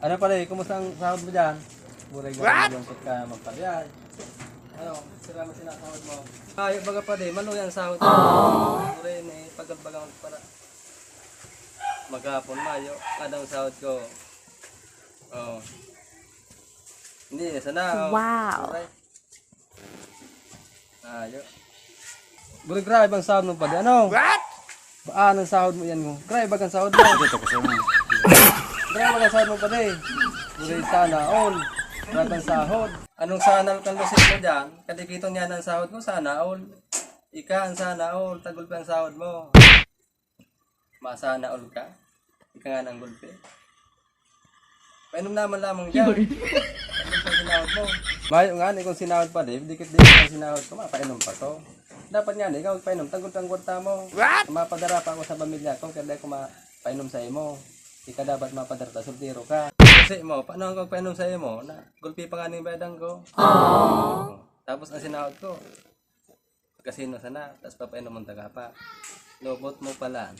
Ano pala eh, kumusta ang sahod mo dyan? Buray ka malungkot ka magparyay. Ano, sira mo sinasahod mo. Ay, baga pa din, maluya ang sahod mo. Buray na eh, pagkalbagang para. Maghapon, Mayo, anong sahod ko? Oh. Hindi, sana. Wow. Buray. Ayo. Buray, grabe ang sahod mo pa din. Ano? What? Anong sahod mo yan mo? Grabe ang sahod mo. Grabe ang sahod mo pa din. Buray sana, all. Grabe ang sahod. Anong sana kang lusin mo dyan? Kadikito niya ng sahod mo, sana all. Ika ang sana all. Tagulpi ang sahod mo. Masana all ka. Ika nga ng gulpi. Painom naman lamang dyan. Painom pa sinahod mo. Mayo nga, kung sinahod pa din, dikit-dikit ang sinahod ko, mapainom pa to. Dapat nga, ikaw painom, tagol-tanggot mo. What? Mapadara pa ako sa pamilya ko, kaya ko mapainom sa imo. Ika dapat mapadara, sultiro ka. Kasi mo, paano ako painom sa imo? Na, gulpi pa nga ng bayadang ko. Tapos ang sinahod ko, kasino sana, tapos papainom mong taga pa. Lobot mo pala.